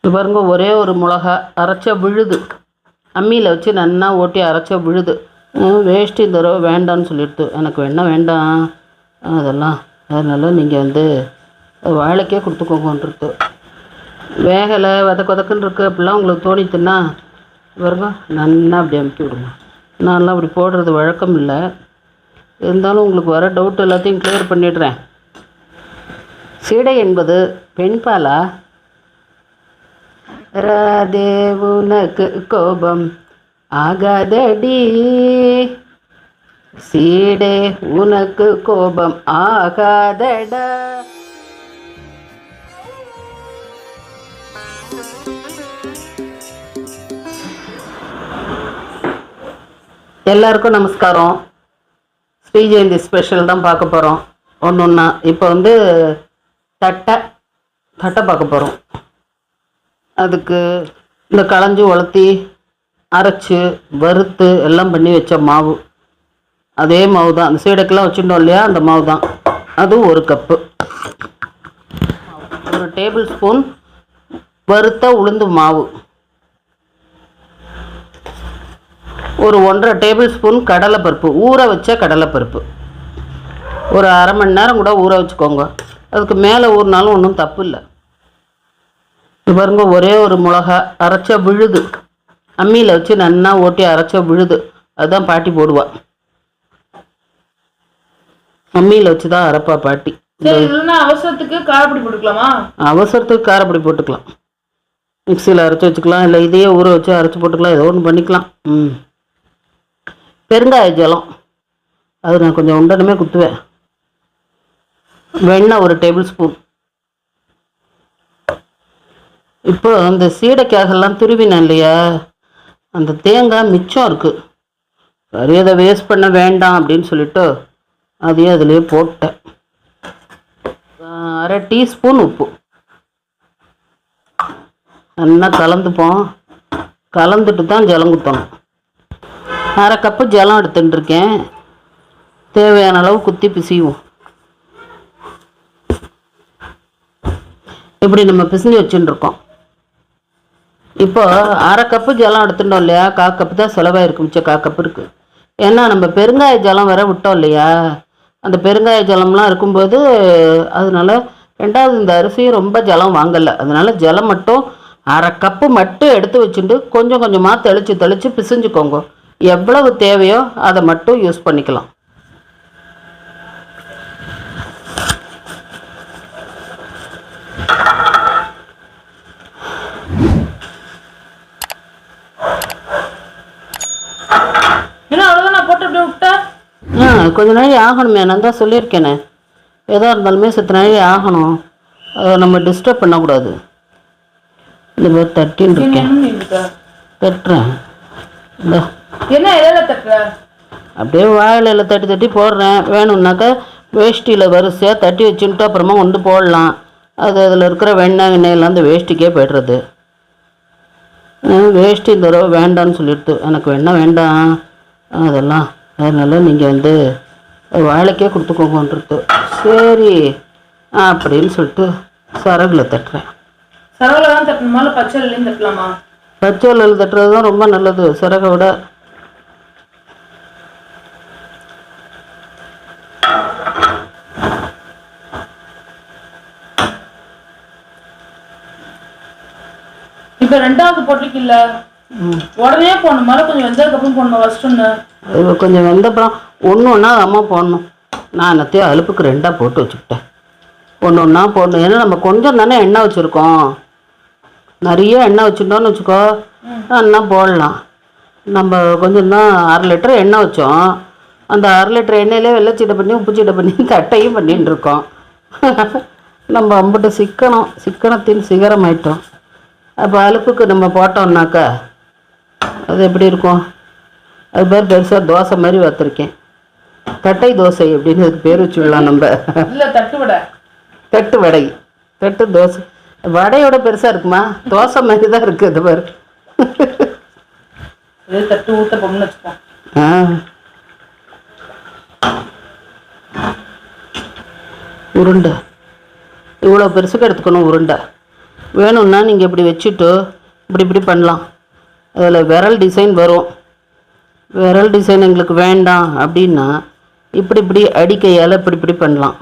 இது பாருங்க, ஒரே ஒரு மிளகா அரைச்சா விழுது. அம்மியில் வச்சு நன்னா ஓட்டி அரைச்சா விழுது. வேஸ்ட்டு இந்த தடவை வேண்டான்னு சொல்லிடுது. எனக்கு வேண்டாம் அதெல்லாம். அதனால் நீங்கள் வாழைக்கே கொடுத்துக்கோங்கன்றது. வேகலை வதக்குன்னு இருக்குது அப்படிலாம் உங்களுக்கு தோணித்துன்னா பாருங்க, நன்னா அப்படி அமுக்கி விடுங்க. நான்லாம் அப்படி போடுறது வழக்கம் இல்லை. இருந்தாலும் உங்களுக்கு வர டவுட் எல்லாத்தையும் கிளியர் பண்ணிடுறேன். சீடை என்பது பெண்பாலா? ராதே உனக்கு கோபம் ஆகாதடி, சீடே உனக்கு கோபம் ஆகாதடா. எல்லாருக்கும் நமஸ்காரம். ஸ்ரீ ஜெயந்தி ஸ்பெஷல் தான் பார்க்க போகிறோம் ஒன்றா. இப்போ தட்டை பார்க்க போகிறோம். அதுக்கு இந்த களைஞ்சி உலர்த்தி அரைச்சி வறுத்து எல்லாம் பண்ணி வச்ச மாவு, அதே மாவு தான் அந்த சீடைக்கெல்லாம் வச்சுட்டோம் இல்லையா, அந்த மாவு தான். அது 1 கப்பு. 1 டேபிள் ஸ்பூன் வறுத்த உளுந்து மாவு, ஒரு 1.5 டேபிள் ஸ்பூன் கடலைப்பருப்பு, ஊற வச்ச கடலைப்பருப்பு. ஒரு அரை மணி நேரம் கூட ஊற வச்சுக்கோங்க. அதுக்கு மேலே ஊறினாலும் ஒன்றும் தப்பு இல்லை. இது பாருங்க, ஒரே ஒரு மிளகா அரைச்சா விழுது. அம்மியில் வச்சு நன்னா ஓட்டி அரைச்சா விழுது. அதுதான் பாட்டி போடுவா. அம்மியில் வச்சு தான் அரைப்பா பாட்டி. அவசரத்துக்கு காரப்பொடி போட்டுக்கலாமா? அவசரத்துக்கு காரப்பொடி போட்டுக்கலாம். மிக்சியில் அரைச்சி வச்சுக்கலாம், இல்லை இதையே ஊற வச்சு அரைச்சி போட்டுக்கலாம். ஏதோ ஒன்று பண்ணிக்கலாம். பெருங்காய ஜலம், அது நான் கொஞ்சம் உண்டனமே குத்துவேன். வெண்ணெய் 1 டேபிள் ஸ்பூன். இப்போ அந்த சீடைக்காகலாம் துருவினேன் இல்லையா, அந்த தேங்காய் மிச்சம் இருக்குது. சரி, அதை வேஸ்ட் பண்ண வேண்டாம் அப்படின்னு சொல்லிட்டு அதையே அதிலே போட்டேன். 1/2 டீஸ்பூன் உப்பு. நல்லா கலந்துப்போம். கலந்துட்டு தான் ஜலம் குத்தணும். 1/2 கப்பு ஜலம் எடுத்துட்டுருக்கேன். தேவையான அளவு குத்தி பிசிவோம். இப்படி நம்ம பிசிஞ்சு வச்சுட்டுருக்கோம். இப்போ 1/2 கப்பு ஜலம் எடுத்துட்டோம் இல்லையா, 1/4 கப்பு தான் செலவாயிருக்கு. மிச்சம் 1/4 கப்பு இருக்குது. ஏன்னா நம்ம பெருங்காய ஜலம் வேற விட்டோம் இல்லையா, அந்த பெருங்காய ஜலம்லாம் இருக்கும்போது அதனால 2வது இந்த அரிசியும் ரொம்ப ஜலம் வாங்கலை. அதனால ஜலம் மட்டும் 1/2 கப்பு மட்டும் எடுத்து வச்சுட்டு கொஞ்சம் கொஞ்சமாக தெளித்து பிசிஞ்சுக்கோங்க. எவ்வளவு தேவையோ அதை மட்டும் யூஸ் பண்ணிக்கலாம். கொஞ்ச நாள் ஆகணுமே, நான் தான் சொல்லியிருக்கேனே, எதாக இருந்தாலுமே சத்து நாள் ஆகணும். அதை நம்ம டிஸ்டர்ப் பண்ணக்கூடாது. இந்த மாதிரி தட்டின்னு இருக்கேன், தட்டுறேன். அப்படியே வாழையில் தட்டி போடுறேன். வேணும்னாக்கா வேஷ்டியில் வரிசையாக தட்டி வச்சுட்டு அப்புறமா போடலாம். அது அதில் இருக்கிற வெண்ணெய்லாம் அந்த வேஷ்டிக்கே போய்டுறது. வேஷ்டி இந்த தடவை வேண்டான்னு சொல்லிடுது. எனக்கு வேண்டாம் அதெல்லாம். அதனால் நீங்கள் வாழைக்கே கொடுத்துக்கோங்கன்றது. சரி அப்படின்னு சொல்லிட்டு சரகில் தட்டுறேன். சரகில் தான் தட்டணுமா, இல்லை பச்சை இலையிலையும் தட்டலாமா? பச்சை இலையில் தட்டுறது தான் ரொம்ப நல்லது சரகை விட. இப்போ 2வது போட்டிக்கு இல்லை, உடனே போடணும். மேலே கொஞ்சம் வெந்ததுக்கப்புறம் போடணும். ஃபஸ்ட்டு கொஞ்சம் வெந்தப்புறம் ஒன்றா அம்மா போடணும். நான் என்னத்தையும் அலுப்புக்கு 2ஆக போட்டு வச்சுக்கிட்டேன். ஒன்றா போடணும். ஏன்னா நம்ம கொஞ்சம் தானே எண்ணெய் வச்சுருக்கோம். நிறைய எண்ணெய் வச்சுட்டோன்னு வச்சுக்கோ, நல்லா போடலாம். நம்ம கொஞ்சம் தான் 1/2 லிட்டர் எண்ணெய் வச்சோம். அந்த 1/2 லிட்டர் எண்ணெயிலே வெள்ளைச்சீட்டை பண்ணி உப்பு சீட்டை பண்ணி தட்டையும் பண்ணின்னு இருக்கோம். நம்ம அம்பிட்டு சிக்கனத்தின் சிகரம் ஆயிட்டோம். அப்போ அலுப்புக்கு நம்ம போட்டோம்னாக்கா அது எப்படி இருக்கும்? அது பேர் பெருசாக தோசை மாதிரி வச்சுருக்கேன். தட்டை தோசை அப்படின்னு அதுக்கு பேர் வச்சுடலாம் நம்ம. தட்டு வடை, தட்டு தோசை. வடையோட பெருசாக இருக்குமா? தோசை மாதிரி தான் இருக்குது. அது பேர் தட்டு ஊற்ற பொண்ணு வச்சுப்போம். உருண்டை இவ்வளோ பெருசுக்கு எடுத்துக்கணும். உருண்டை வேணும்னா நீங்கள் இப்படி வச்சுட்டு இப்படி பண்ணலாம். அதில் விரல் டிசைன் வரும். விரல் டிசைன் எங்களுக்கு வேண்டாம் அப்படின்னா இப்படி அடிக்கையால் இப்படி பண்ணலாம்.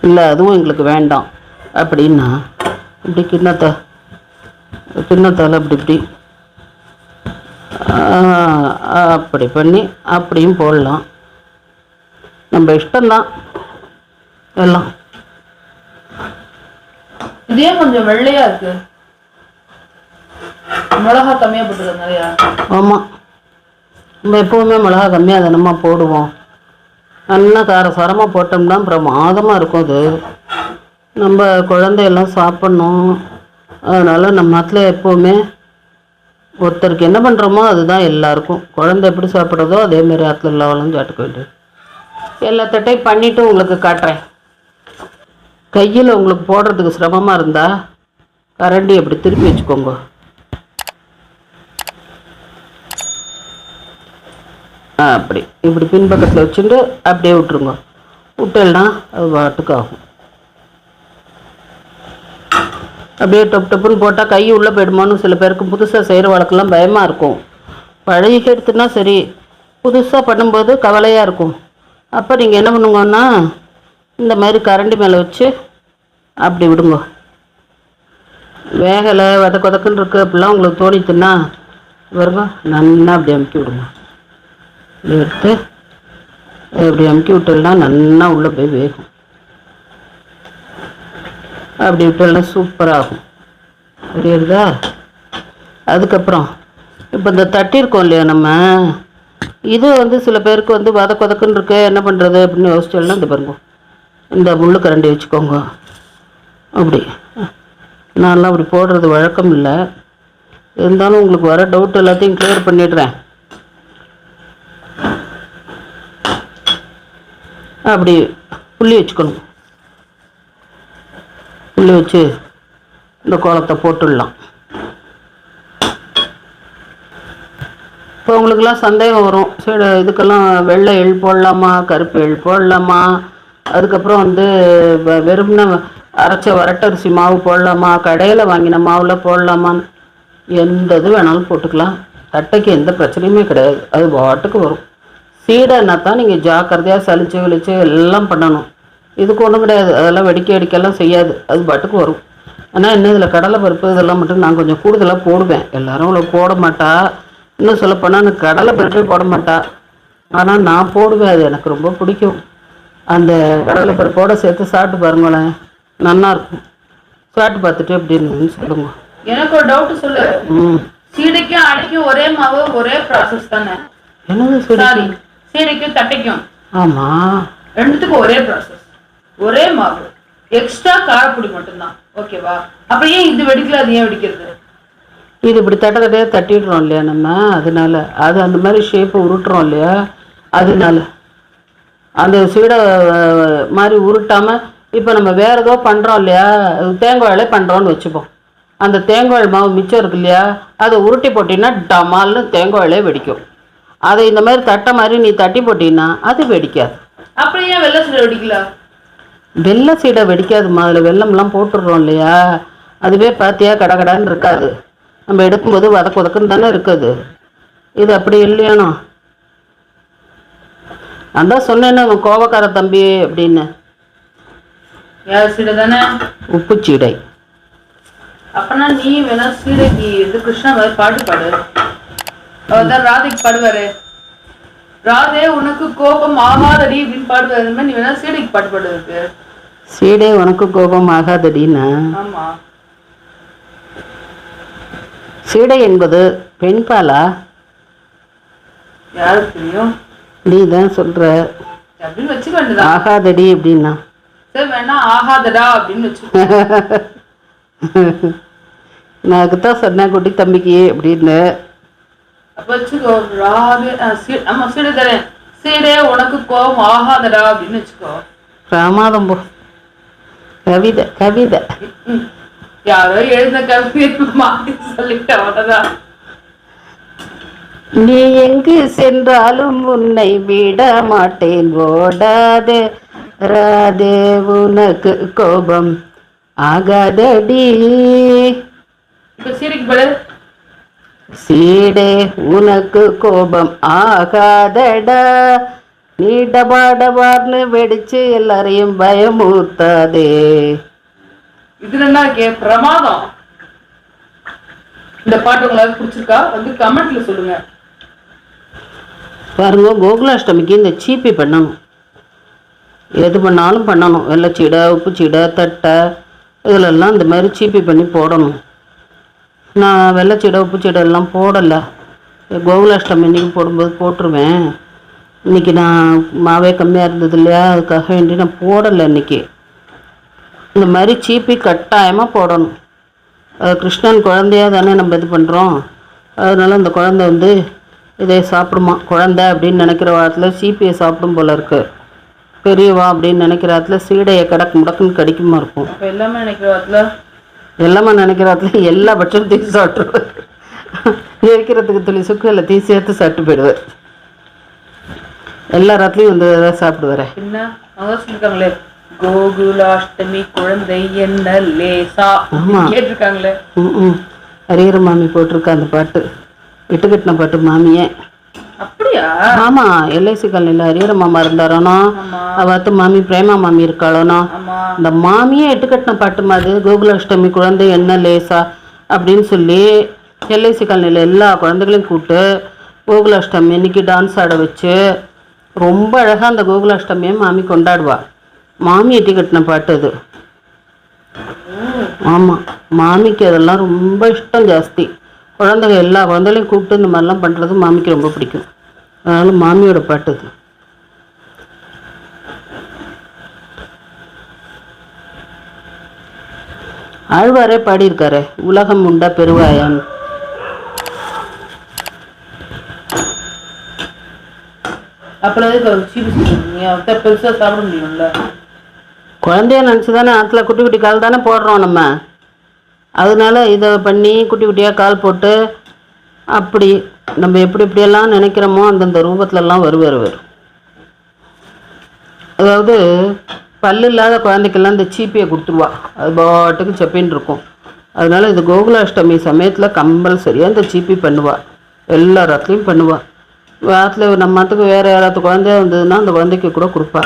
இல்லை அதுவும் எங்களுக்கு வேண்டாம் அப்படின்னா இப்படி கிண்ணத்தால் இப்படி அப்படி பண்ணி அப்படியும் போடலாம். நம்ம இஷ்டம்தான் எல்லாம். இதே கொஞ்சம் வெள்ளையா இருக்கு. மிளகா கம்மியா போட்டுருக்க நிறையா. ஆமாம், நம்ம எப்போவுமே மிளகா கம்மியாக தானம்மா போடுவோம். நல்லா காரசாரமாக போட்டோம்னா பிரமாதமாக இருக்கும். அது நம்ம குழந்தையெல்லாம் சாப்பிட்ணும். அதனால் நம்ம நாட்டில் எப்போவுமே ஒருத்தருக்கு என்ன பண்ணுறோமோ அதுதான் எல்லாருக்கும். குழந்தை எப்படி சாப்பிட்றதோ அதேமாரி ஆற்றுல எல்லாவெல்லாம் சாப்பிட்டுக்க வேண்டியது. எல்லாத்தட்டையும் பண்ணிவிட்டு உங்களுக்கு காட்டுறேன். கையில் உங்களுக்கு போடுறதுக்கு சிரமமாக இருந்தால் கரண்டி அப்படி திருப்பி வச்சுக்கோங்க. இப்படி பின்பக்கத்தில் வச்சுட்டு அப்படியே விட்டுருங்க. விட்டேன்னா அது வாட்டுக்கு ஆகும். அப்படியே டப்புன்னு போட்டால் கை உள்ளே போயிடுமான்னு சில பேருக்கு புதுசாக செய்கிற வழக்கெல்லாம் பயமாக இருக்கும். பழகிக்க எடுத்துன்னா சரி, புதுசாக பண்ணும்போது கவலையாக இருக்கும். அப்போ நீங்கள் என்ன பண்ணுங்கன்னா இந்த மாதிரி கரண்டி மேலே வச்சு அப்படி விடுங்க. வேகலை வதக்குன்னு இருக்குது அப்படிலாம் உங்களுக்கு தோணித்துன்னா வருங்க, நல்லா அப்படி அமுக்கி விடுங்க. இப்படி எடுத்து இப்படி அமுக்கி விட்டோம்னா நல்லா உள்ளே போய் வேகும். அப்படி விட்டோம்னா சூப்பராகும். புரியுறதா? அதுக்கப்புறம் இப்போ இந்த தட்டியிருக்கோம் இல்லையா நம்ம, இது சில பேருக்கு வதக்குன்னு இருக்கு என்ன பண்ணுறது அப்படின்னு யோசிச்சோம்னா இந்த பாருங்க, இந்த முள்ளு கரண்டி வச்சுக்கோங்க. அப்படி நான்லாம் அப்படி போடுறது வழக்கம் இல்லை. இருந்தாலும் உங்களுக்கு வர டவுட் எல்லாத்தையும் கிளியர் பண்ணிடுறேன். அப்படி புள்ளி வச்சுக்கணும். புள்ளி வச்சு இந்த கோலத்தை போட்டுடலாம். இப்போ உங்களுக்கெல்லாம் சந்தேகம் வரும், சரி இதுக்கெல்லாம் வெள்ளை எள் போடலாமா கருப்பு எள் போடலாமா, அதுக்கப்புறம் வெறும்னா அரைச்ச வரட்டரிசி மாவு போடலாமா கடையில் வாங்கின மாவில் போடலாமான்னு. எந்த இது வேணாலும் போட்டுக்கலாம். தட்டைக்கு எந்த பிரச்சனையுமே கிடையாது, அது பாட்டுக்கு வரும். சீடைன்னா தான் நீங்கள் ஜாக்கிரதையாக சலிச்சு விழிச்சு எல்லாம் பண்ணணும். இதுக்கு ஒன்றும் கிடையாது, அதெல்லாம் வெடிக்கலாம் செய்யாது, அது பாட்டுக்கு வரும். ஆனால் இன்னும் இதில் கடலை பருப்பு இதெல்லாம் மட்டும் நான் கொஞ்சம் கூடுதலாக போடுவேன். எல்லோரும் அவ்வளோ போட மாட்டா. இன்னும் சொல்லப்போனால் அந்த கடலை பருப்பே போட மாட்டா. ஆனால் நான் போடுவேன், அது எனக்கு ரொம்ப பிடிக்கும். அந்த கடலை பருப்போடு சேர்த்து சாப்பிட்டு பாருங்களேன், நல்லாயிருக்கும். சாப்பிட்டு பார்த்துட்டு எப்படின்னு சொல்லுங்க. எனக்கு ஒரு டவுட் சொல்லு. சீடைக்கும் அடைக்கும் ஒரே மாவு ஒரே ப்ராசஸ் தானே? என்னது சரி? சீடைக்கும் தட்டைக்கும் ஆமாம், ரெண்டுத்துக்கும் ஒரே ப்ராசஸ், ஒரே மாவு, எக்ஸ்ட்ரா காரப்பொடி மட்டும்தான். ஓகேவா? அப்படியே இது வெடிக்கல, அது ஏன் வெடிக்கிறது? இது இப்படி தட்டையாக தட்டிடுறோம் இல்லையா நம்ம, அதனால அது அந்த மாதிரி ஷேப்பை உருட்டுறோம் இல்லையா, அதனால அந்த சீடை மாதிரி உருட்டாமல் இப்போ நம்ம வேறு ஏதோ பண்ணுறோம் இல்லையா, தேங்காயிலே பண்ணுறோன்னு வச்சுப்போம். அந்த தேங்காய் மாவு மிச்சம் இருக்கு இல்லையா, அதை உருட்டி போட்டிங்கன்னா டமால்னு தேங்காயிலே வெடிக்கும். அதை இந்த மாதிரி தட்டை மாதிரி நீ தட்டி போட்டின்னா அது வெடிக்காது. அப்படியே வெள்ளை சீடை வெடிக்கல? வெள்ளை சீடை வெடிக்காதுமா, அதில் வெள்ளம்லாம் போட்டுடுறோம் இல்லையா, அதுவே பார்த்தியா கடகடான்னு இருக்காது. நம்ம எடுக்கும்போது வதக்குன்னு தானே இருக்குது. இது அப்படி இல்லையானோ? அதான் சொன்னேன்னு கோவக்கார தம்பி அப்படின்னு. யார் சீடை தானே? உப்பு சீடை. அப்பனா நீ வேணா சீடைக்கு இது கிருஷ்ணா மாதிரி பாட்டு பாடு. அவர்தான் ராதைக்கு பாடுவாரு, ராதே உனக்கு கோபம் ஆகாதடி அப்படின்னு பாடுவாரு. அந்த மாதிரி நீ வேணா சீடைக்கு பாட்டு பாடுறதுக்கு. சீடை உனக்கு கோபம் ஆகாதடின்னா? ஆமா. சீடை என்பது பெண் பாலா? யாருக்கு தெரியும்? நீ தான் சொல்ற. அப்படின்னு வச்சுக்க வேண்டியதான். ஆகாதடி அப்படின்னா சரி, வேணா ஆகாதடா அப்படின்னு வச்சுக்கோ. நான் அதுதான் சொன்னேன் குட்டி தம்பிக்கு அப்படின்னு. அப்ப வச்சுக்கோ, ராதே ஆமா சீடை தரேன், சீடே உனக்கு கோபம் ஆகாதடா அப்படின்னு வச்சுக்கோ. பிரமாதம் போ. கவிதை கவிதை யாரோ எழுந்த கவிதை மாத்தி சொல்லிட்டு அவ்வளவுதான். நீ எங்கு சென்றாலும் உன்னை விட மாட்டேன் ஓடாதே ராதே உனக்கு கோபம் ஆகாதடி இப்ப சீடைக்கு பாடு. சீடே உனக்கு கோபம் ஆகாதடா, நீ டபாடபார்னு வெடிச்சு எல்லாரையும் பயமுறுத்தாதே. இதுல என்ன இருக்கே பிரமாதம். இந்த பாட்டு உங்களுக்கு பிடிச்சிருக்கா வந்து கமெண்ட்ல சொல்லுங்க. பாருங்க, கோகுலாஷ்டமிக்கு இந்த சீப்பி பண்ணணும். எது பண்ணாலும் பண்ணணும். வெள்ளைச்சீடை, உப்புச்சீடை, தட்டை இதிலெல்லாம் இந்த மாதிரி சீப்பி பண்ணி போடணும். நான் வெள்ளைச்சீடை, உப்புச்சீடை எல்லாம் போடலை. கோகுலாஷ்டமி இன்றைக்கி போடும்போது போட்டுருவேன். இன்றைக்கி நான் மாவே கம்மியாக இருந்தது இல்லையா, அதுக்காக வேண்டி நான் போடலை. இன்றைக்கி இந்த மாதிரி சீப்பி கட்டாயமாக போடணும். கிருஷ்ணன் குழந்தையாக தானே நம்ம இது பண்ணுறோம். அதனால் அந்த குழந்தை வந்து இதை சாப்பிடுமா. குழந்தை அப்படின்னு நினைக்கிற வாரத்தில் சீப்பியை சாப்பிடும் போல இருக்குது. பெரியவா அப்படின்னு நினைக்கிற இடத்துல சீடையை கடக்கு முடக்குன்னு கடிக்குமா இருக்கும். எல்லாமே நினைக்கிற இடத்துல எல்லா பட்சம் தீசி சாப்பிட்ருவார். இருக்கிறதுக்கு துளி சுக்கு எல்லாத்தையும் சேர்த்து சாப்பிட்டு போயிடுவார். எல்லா இடத்துலையும் வந்து சாப்பிடுவார். என்ன அவங்க சொல்லிருக்காங்களே, கோகுலாஷ்டமி குழந்தை என்ன லேசா கேட்டிருக்காங்களே. ஹரிஹர மாமி போட்டிருக்கா அந்த பாட்டு, இட்டுக்கட்டின பாட்டு மாமியே. அப்படியா? ஆமா, எல்ஐசி காலனியில் ஹரிஹர மாமா இருந்தாரோனோ, அவத்து மாமி பிரேமா மாமி இருக்காளோனோ, இந்த மாமியே இட்டுக்கட்டின பாட்டு மாதிரி கோகுலாஷ்டமி குழந்தை என்ன லேசா அப்படின்னு சொல்லி எல்ஐசி காலனியில் எல்லா குழந்தைகளையும் கூப்பிட்டு கோகுலாஷ்டமி இன்னைக்கு டான்ஸ் ஆட வச்சு ரொம்ப அழகாக அந்த கோகுலாஷ்டமியை மாமி கொண்டாடுவா. மாமி இட்டுக்கட்டின பாட்டு அது. ஆமாம், மாமிக்கு அதெல்லாம் ரொம்ப இஷ்டம் ஜாஸ்தி. குழந்தைங்க எல்லா குழந்தைகளையும் கூப்பிட்டு இந்த மாதிரிலாம் பண்ணுறது மாமிக்கு ரொம்ப பிடிக்கும். அதனால மாமியோட பாட்டு அது. ஆழ்வாரே பாடியிருக்காரு, உலகம் உண்டா பெருவாயான். அப்புறம் பெருசா சாப்பிட முடியும்ல. குழந்தைய நினச்சி தானே ஆற்றுல குட்டி குட்டி கால் தானே போடுறோம் நம்ம. அதனால இதை பண்ணி குட்டி குட்டியாக கால் போட்டு அப்படி நம்ம எப்படி எப்படியெல்லாம் நினைக்கிறோமோ அந்தந்த ரூபத்துலலாம் வருவார். அதாவது பல்லு இல்லாத குழந்தைக்கெல்லாம் இந்த சீப்பியை கொடுத்துருவா, அது பாட்டுக்கு செப்பின்னு இருக்கும். அதனால இந்த கோகுலாஷ்டமி சமயத்தில் கம்பல்சரியாக இந்த சீப்பி பண்ணுவாள். எல்லா இடத்துலையும் பண்ணுவாள். ஆற்றுல நம்ம ஆத்துக்கு வேறு யாராவது குழந்தையா வந்ததுன்னா அந்த குழந்தைக்கு கூட கொடுப்பா.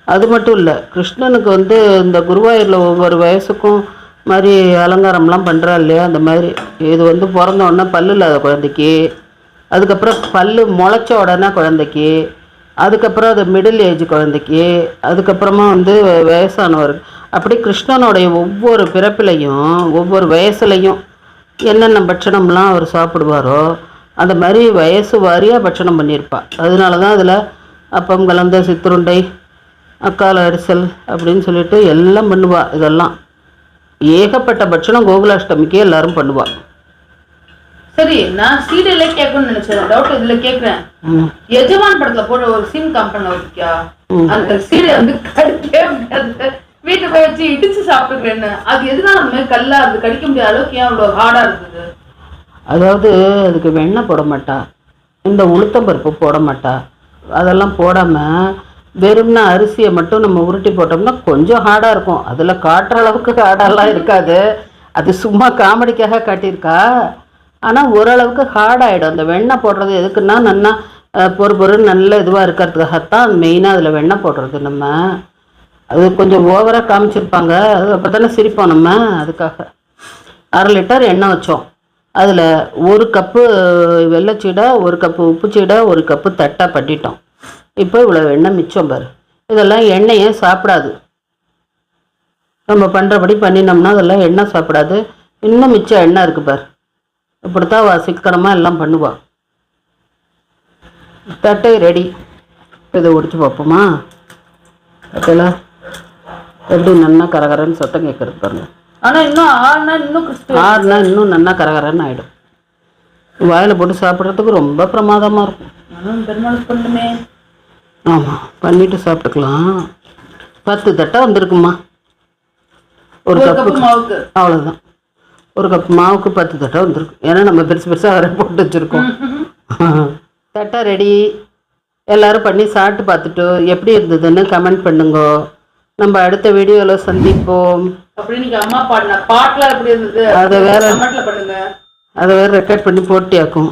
அது மட்டும் இல்லை, கிருஷ்ணனுக்கு வந்து இந்த குருவாயூரில் ஒவ்வொரு வயசுக்கும் மாதிரி அலங்காரம்லாம் பண்ணுறா இல்லையா, அந்த மாதிரி இது வந்து பிறந்த உடனே பல்லு இல்லாத குழந்தைக்கு, அதுக்கப்புறம் பல்லு முளைச்ச உடனே குழந்தைக்கு, அதுக்கப்புறம் அது மிடில் ஏஜ் குழந்தைக்கு, அதுக்கப்புறமா வந்து வயசானவர். அப்படி கிருஷ்ணனுடைய ஒவ்வொரு பிறப்பிலையும் ஒவ்வொரு வயசுலையும் என்னென்ன பட்சணம்லாம் அவர் சாப்பிடுவாரோ அந்த மாதிரி வயசு வாரியாக பட்சணம் பண்ணியிருப்பா. அதனால தான் அதில் அப்பம் கலந்த சித்துருண்டை, அக்கால அரிசல் அப்படின்னு சொல்லிட்டு எல்லாம் பண்ணுவா. இதெல்லாம் ஏகப்பட்ட பட்சணம் கோகுலாஷ்டமிக்கே எல்லாரும் பண்ணுவா. சரி, நான் சீரியல்ல கேட்கணும்னு நினைச்சேன். டவுட் இதுல கேக்குறேன். எஜமான் படத்துல போட ஒரு சீன் காம்பன் வச்சியா, அந்த சீரியல் வந்து கடிக்கவே முடியாது, வீட்டுக்கு போய் வச்சு இடிச்சு சாப்பிட்டுக்கிறேன்னு. அது எதுனால அந்த மாதிரி கல்லா இருக்கு, கடிக்க முடியாத அளவுக்கு ஏன் அவ்வளவு ஹார்டா இருக்குது? அதாவது அதுக்கு வெண்ணெய் போட மாட்டா, இந்த உளுத்தம்பருப்பு போட மாட்டா. அதெல்லாம் போடாமல் வெறும்னா அரிசியை மட்டும் நம்ம உருட்டி போட்டோம்னா கொஞ்சம் ஹார்டாக இருக்கும். அதில் காட்டுற அளவுக்கு ஹார்டெல்லாம் இருக்காது. அது சும்மா காமெடிக்காக காட்டியிருக்கா. ஆனால் ஓரளவுக்கு ஹார்டாகிடும். அந்த வெண்ணெய் போடுறது எதுக்குன்னா நல்லா பொறு நல்ல இதுவாக இருக்கிறதுக்காகத்தான் மெயினாக அதில் வெண்ணெய் போடுறது. நம்ம அது கொஞ்சம் ஓவராக காமிச்சிருப்பாங்க, அது அப்போ தானே சிரிப்போம் நம்ம. அதுக்காக 1/2 லிட்டர் எண்ணெய் வச்சோம். அதில் 1 கப்பு வெள்ளைச்சீடை, 1 கப்பு உப்புச்சீடை, 1 கப்பு தட்டை பண்ணிட்டோம். இப்போ இவ்வளோ எண்ணெய் மிச்சம் பாரு. இதெல்லாம் எண்ணெயே சாப்பிடாது. நம்ம பண்ணுறபடி பண்ணினோம்னா அதெல்லாம் எண்ணெய் சாப்பிடாது. இன்னும் மிச்சம் எண்ணெய் இருக்குது பாரு. இப்படித்தான் சிக்கனமாக எல்லாம் பண்ணுவாள். தட்டை ரெடி. இதை உடிச்சு பார்ப்போமா? தட்டையில் எப்படி நல்லா கரகரன்னு சத்தம் கேட்கறது பாருங்க. ஆனால் இன்னும் ஆறுனா இன்னும் நல்லா கரகரன்னு ஆகிடும். வாயில் போட்டு சாப்பிட்றதுக்கு ரொம்ப பிரமாதமாக இருக்கும். பெருமாள் பண்ணுமே. ஆமாம், பண்ணிட்டு சாப்பிட்டுக்கலாம். 10 தட்டை வந்திருக்குமா ஒரு கப்பு மாவுக்கு. அவ்வளோதான். 1 கப் மாவுக்கு 10 தட்டை வந்திருக்கு. ஏன்னா நம்ம பெருசு பெருசாக வர போட்டு வச்சுருக்கோம். தட்டை ரெடி. எல்லோரும் பண்ணி சாப்பிட்டு பார்த்துட்டு எப்படி இருந்ததுன்னு கமெண்ட் பண்ணுங்க. நம்ம அடுத்த வீடியோவில் சந்திப்போம். அப்படி நீங்க அம்மா பாடின பாட்டுலாம் எப்படி இருந்தது அதை வேற கமெண்ட்ல பண்ணுங்க. அதை வேற ரெக்கார்ட் பண்ணி போட்டியாக்கும்.